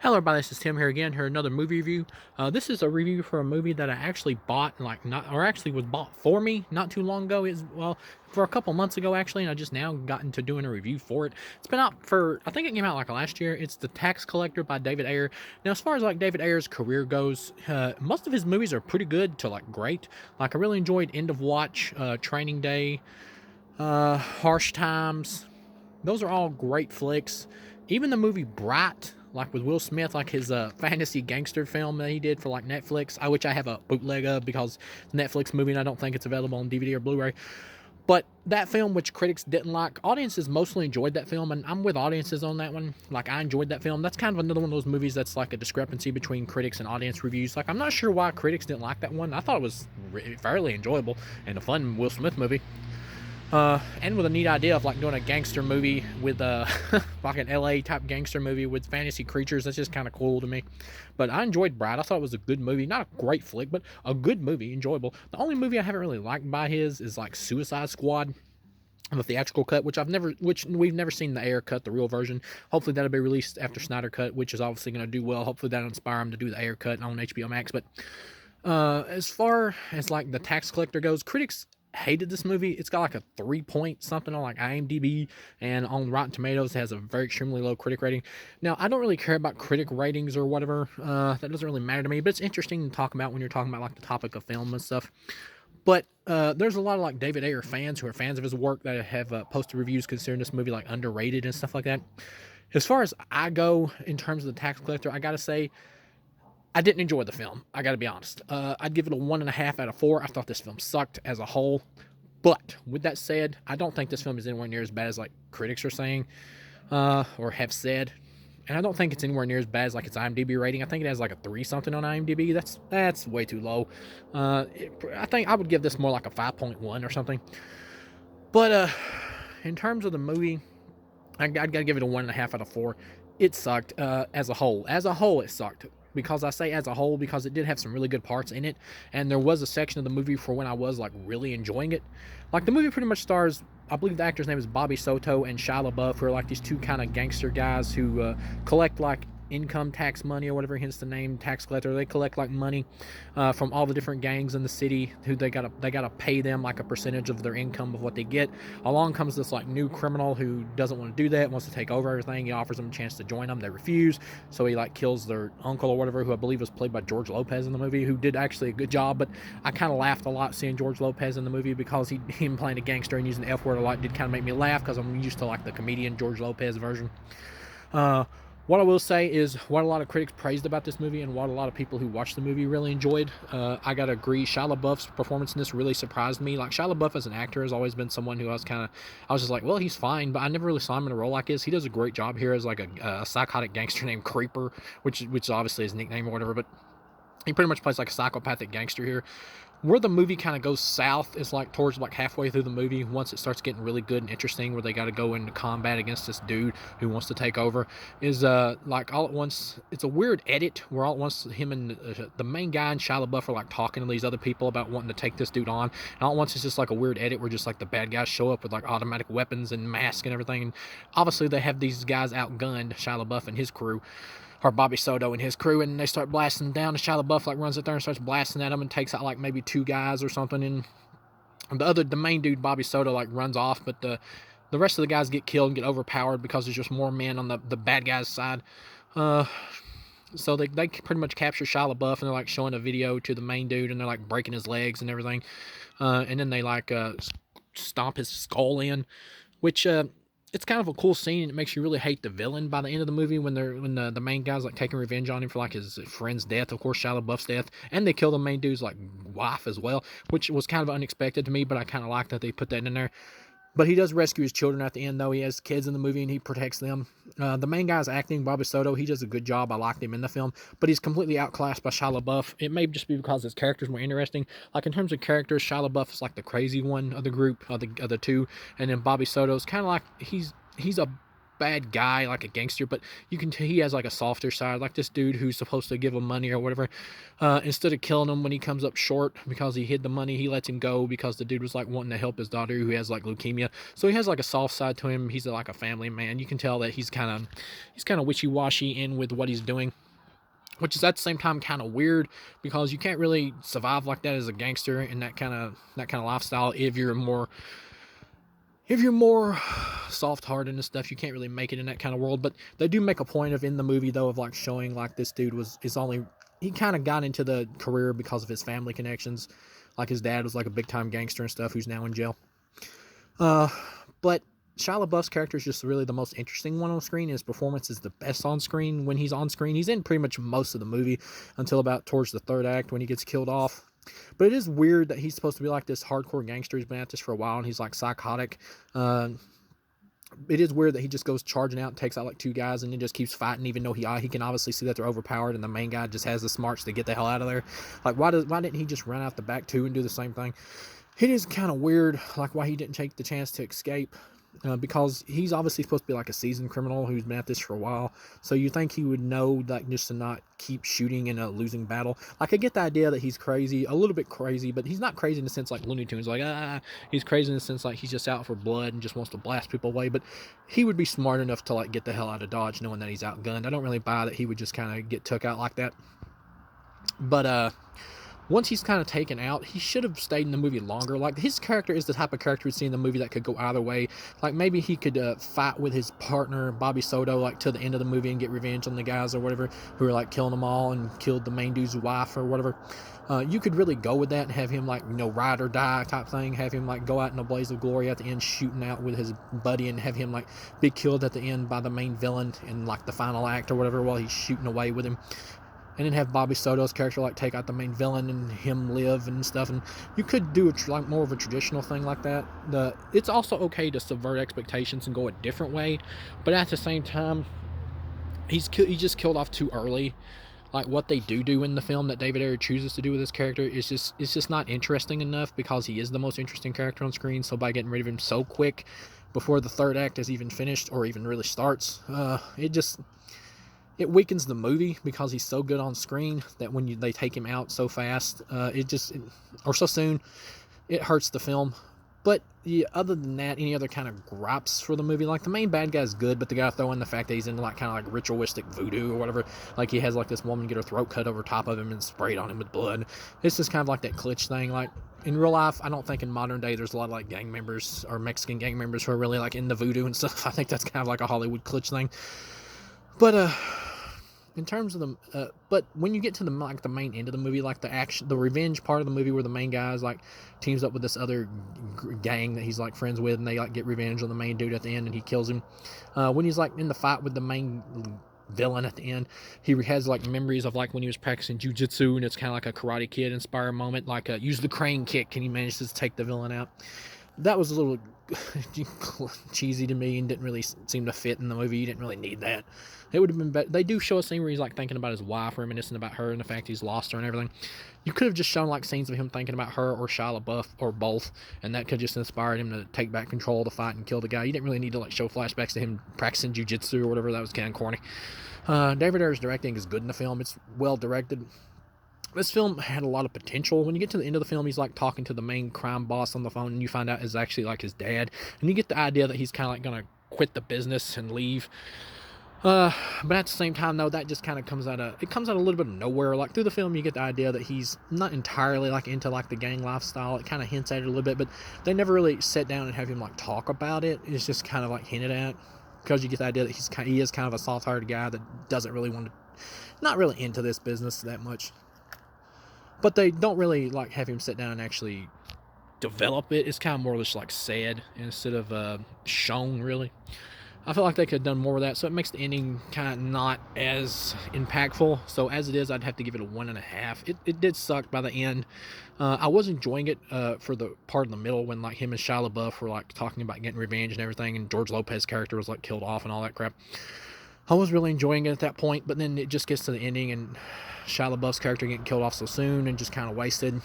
Hello everybody, this is Tim here again, here another movie review. This is a review for a movie that I actually bought, like not, or actually was bought for me not too long ago. Is well, for a couple months ago actually, and I just now got into doing a review for it. It's been out for, I think it came out like last year. It's The Tax Collector by David Ayer. Now, as far as like David Ayer's career goes, most of his movies are pretty good to like great. Like I really enjoyed End of Watch, Training Day, Harsh Times. Those are all great flicks. Even the movie Bright, like with Will Smith, like his fantasy gangster film that he did for like Netflix, which I have a bootleg of because it's a Netflix movie and I don't think it's available on DVD or Blu-ray. But that film, which critics didn't like, audiences mostly enjoyed that film, and I'm with audiences on that one. Like, I enjoyed that film. That's kind of another one of those movies that's like a discrepancy between critics and audience reviews. Like, I'm not sure why critics didn't like that one. I thought it was fairly enjoyable and a fun Will Smith movie. And with a neat idea of like doing a gangster movie with like an LA type gangster movie with fantasy creatures. That's just kind of cool to me. But I enjoyed Brad. I thought it was a good movie, not a great flick, but a good movie, enjoyable. The only movie I haven't really liked by his is like Suicide Squad, the theatrical cut, which we've never seen the Ayer cut, the real version. Hopefully that'll be released after Snyder cut, which is obviously going to do well. Hopefully that'll inspire him to do the Ayer cut on HBO Max. But as far as like the Tax Collector goes, critics hated this movie. It's got like a 3 point something on like IMDb, and on Rotten Tomatoes it has a very extremely low critic rating. Now, I don't really care about critic ratings or whatever. That doesn't really matter to me, but it's interesting to talk about when you're talking about like the topic of film and stuff. But there's a lot of like David Ayer fans who are fans of his work that have posted reviews considering this movie like underrated and stuff like that. As far as I go in terms of the Tax Collector, I gotta say I didn't enjoy the film. I got to be honest. I'd give it a 1.5 out of 4. I thought this film sucked as a whole. But with that said, I don't think this film is anywhere near as bad as like critics are saying or have said. And I don't think it's anywhere near as bad as like its IMDb rating. I think it has like a 3 something on IMDb. That's way too low. I think I would give this more like a 5.1 or something. But in terms of the movie, I'd gotta give it a 1.5 out of 4. It sucked as a whole. As a whole, it sucked. Because I say as a whole, because it did have some really good parts in it, and there was a section of the movie for when I was like really enjoying it. Like the movie pretty much stars, I believe the actor's name is Bobby Soto and Shia LaBeouf, who are like these two kind of gangster guys who collect like income tax money or whatever, hence the name tax collector. They collect like money from all the different gangs in the city who they gotta pay them like a percentage of their income of what they get. Along comes this like new criminal who doesn't want to do that, wants to take over everything. He offers them a chance to join them. They refuse, so he like kills their uncle or whatever, who I believe was played by George Lopez in the movie, who did actually a good job. But I kind of laughed a lot seeing George Lopez in the movie because him playing a gangster and using the F word a lot did kind of make me laugh because I'm used to like the comedian George Lopez version. Uh, what I will say is what a lot of critics praised about this movie and what a lot of people who watched the movie really enjoyed. I gotta agree, Shia LaBeouf's performance in this really surprised me. Like Shia LaBeouf as an actor has always been someone who I was just like, well, he's fine, but I never really saw him in a role like this. He does a great job here as like a psychotic gangster named Creeper, which is obviously his nickname or whatever. But he pretty much plays like a psychopathic gangster here. Where the movie kind of goes south is like towards like halfway through the movie, once it starts getting really good and interesting, where they got to go into combat against this dude who wants to take over. Is like all at once, it's a weird edit where all at once him and the main guy and Shia LaBeouf are like talking to these other people about wanting to take this dude on, and all at once it's just like a weird edit where just like the bad guys show up with like automatic weapons and masks and everything, and obviously they have these guys outgunned, Shia LaBeouf and his crew, or Bobby Soto and his crew, and they start blasting down. And Shia LaBeouf like runs up there and starts blasting at them and takes out like maybe 2 guys or something. And the main dude, Bobby Soto, like runs off, but the rest of the guys get killed and get overpowered because there's just more men on the bad guys' side. Uh, so they pretty much capture Shia LaBeouf, and they're like showing a video to the main dude, and they're like breaking his legs and everything. And then they like stomp his skull in, which it's kind of a cool scene, and it makes you really hate the villain by the end of the movie when the main guy's like taking revenge on him for like his friend's death, of course Shia LaBeouf's death, and they kill the main dude's like wife as well, which was kind of unexpected to me, but I kind of like that they put that in there. But he does rescue his children at the end, though. He has kids in the movie, and he protects them. The main guy's acting, Bobby Soto, he does a good job. I liked him in the film, but he's completely outclassed by Shia LaBeouf. It may just be because his character's more interesting. Like, in terms of characters, Shia LaBeouf is like the crazy one of the group, of the two, and then Bobby Soto's kind of like, he's a bad guy, like a gangster, but you can tell he has like a softer side, like this dude who's supposed to give him money or whatever. Instead of killing him when he comes up short because he hid the money, he lets him go because the dude was like wanting to help his daughter who has like leukemia. So he has like a soft side to him. He's like a family man. You can tell that he's kind of wishy-washy in with what he's doing, which is at the same time kind of weird because you can't really survive like that as a gangster in that kind of lifestyle. If you're more soft-hearted and stuff, you can't really make it in that kind of world. But they do make a point of in the movie though of like showing like this dude he kind of got into the career because of his family connections. Like his dad was like a big-time gangster and stuff who's now in jail. But Shia LaBeouf's character is just really the most interesting one on screen. His performance is the best on screen when he's on screen. He's in pretty much most of the movie until about towards the third act when he gets killed off. But it is weird that he's supposed to be like this hardcore gangster. He's been at this for a while and he's like psychotic. It is weird that he just goes charging out and takes out like two guys and then just keeps fighting, even though he can obviously see that they're overpowered and the main guy just has the smarts to get the hell out of there. Like why didn't he just run out the back too and do the same thing? It is kind of weird, like why he didn't take the chance to escape. Because he's obviously supposed to be like a seasoned criminal who's been at this for a while. So you think he would know, like, just to not keep shooting in a losing battle. Like, I get the idea that he's crazy, a little bit crazy, but he's not crazy in the sense like Looney Tunes. Like, he's crazy in the sense like he's just out for blood and just wants to blast people away. But he would be smart enough to, like, get the hell out of Dodge knowing that he's outgunned. I don't really buy that he would just kind of get took out like that. But, once he's kind of taken out, he should have stayed in the movie longer. Like, his character is the type of character we'd see in the movie that could go either way. Like, maybe he could fight with his partner, Bobby Soto, like, to the end of the movie and get revenge on the guys or whatever who are, like, killing them all and killed the main dude's wife or whatever. You could really go with that and have him, like, ride or die type thing. Have him, like, go out in a blaze of glory at the end shooting out with his buddy and have him, like, be killed at the end by the main villain in, like, the final act or whatever while he's shooting away with him. And then have Bobby Soto's character like take out the main villain and him live and stuff. And you could do like more of a traditional thing like that. It's also okay to subvert expectations and go a different way, but at the same time, he just killed off too early. Like what they do in the film that David Ayer chooses to do with his character is just not interesting enough because he is the most interesting character on screen. So by getting rid of him so quick before the third act is even finished or even really starts, it weakens the movie because he's so good on screen that when they take him out so fast, or so soon, it hurts the film. But yeah, other than that, any other kind of gripes for the movie? Like the main bad guy's good, but they gotta throw in the fact that he's into like kind of like ritualistic voodoo or whatever. Like he has like this woman get her throat cut over top of him and sprayed on him with blood. It's just kind of like that Klitsch thing. Like in real life, I don't think in modern day there's a lot of like gang members or Mexican gang members who are really like into voodoo and stuff. I think that's kind of like a Hollywood Klitsch thing. But in terms of but when you get to the main end of the movie, like the revenge part of the movie where the main guy is like teams up with this other gang that he's like friends with and they like get revenge on the main dude at the end and he kills him. When he's like in the fight with the main villain at the end, he has like memories of like when he was practicing jujitsu and it's kind of like a Karate Kid inspired moment, like use the crane kick and he manages to take the villain out. That was a little cheesy to me and didn't really seem to fit in the movie. You didn't really need that. It would have been better. They do show a scene where he's like thinking about his wife, reminiscing about her and the fact he's lost her and everything. You could have just shown like scenes of him thinking about her or Shia LaBeouf or both, and that could just inspired him to take back control of the fight and kill the guy. You didn't really need to like show flashbacks to him practicing jujitsu or whatever. That was kind of corny. David Ayer's directing is good in the film. It's well directed. This film had a lot of potential. When you get to the end of the film, he's like talking to the main crime boss on the phone, and you find out it's actually like his dad, and you get the idea that he's kind of like gonna quit the business and leave. But at the same time, though, that just kind of comes out a little bit of nowhere. Like through the film, you get the idea that he's not entirely like into like the gang lifestyle. It kind of hints at it a little bit, but they never really sit down and have him like talk about it. It's just kind of like hinted at because you get the idea that he is kind of a soft-hearted guy that doesn't really want to, not really into this business that much. But they don't really like have him sit down and actually develop it. It's kind of more just like said instead of shown, really. I feel like they could have done more with that, so it makes the ending kind of not as impactful. So as it is, I'd have to give it a 1.5. It did suck by the end. I was enjoying it for the part in the middle when like him and Shia LaBeouf were like talking about getting revenge and everything, and George Lopez's character was like killed off and all that crap. I was really enjoying it at that point, but then it just gets to the ending and Shia LaBeouf's character getting killed off so soon and just kind of wasted.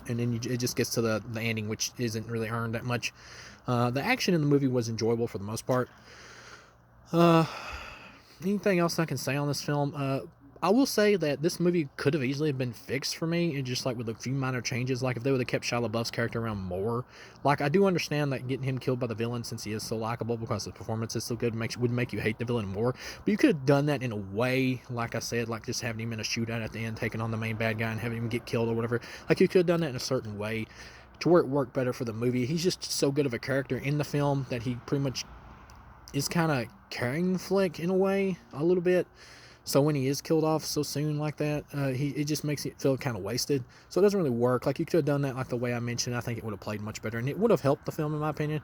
And then it just gets to the ending, which isn't really earned that much. The action in the movie was enjoyable for the most part. Uh, Anything else I can say on this film? I will say that this movie could have easily been fixed for me, and just like with a few minor changes. Like if they would have kept Shia LaBeouf's character around more. Like I do understand that getting him killed by the villain, since he is so likable because his performance is so good, would make you hate the villain more. But you could have done that in a way, like I said, like just having him in a shootout at the end, taking on the main bad guy, and having him get killed or whatever. Like you could have done that in a certain way to where it worked better for the movie. He's just so good of a character in the film that he pretty much is kind of carrying the flick in a way, a little bit. So when he is killed off so soon like that, it just makes it feel kind of wasted. So it doesn't really work. Like you could have done that like the way I mentioned. I think it would have played much better, and it would have helped the film in my opinion.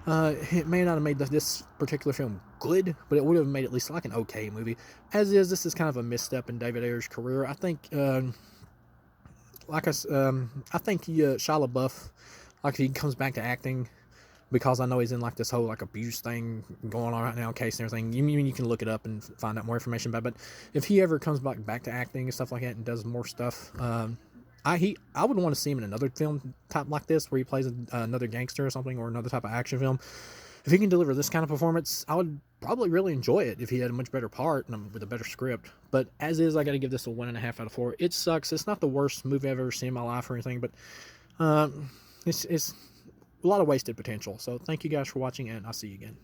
It may not have made this particular film good, but it would have made at least like an okay movie. As is, this is kind of a misstep in David Ayer's career. I think, I think Shia LaBeouf, like if he comes back to acting, because I know he's in like this whole like abuse thing going on right now, case and everything. You can look it up and find out more information about it. But if he ever comes back to acting and stuff like that and does more stuff, I would want to see him in another film type like this where he plays another gangster or something, or another type of action film. If he can deliver this kind of performance, I would probably really enjoy it if he had a much better part and with a better script. But as is, I got to give this a 1.5 out of 4. It sucks. It's not the worst movie I've ever seen in my life or anything, but it's a lot of wasted potential. So thank you guys for watching, and I'll see you again.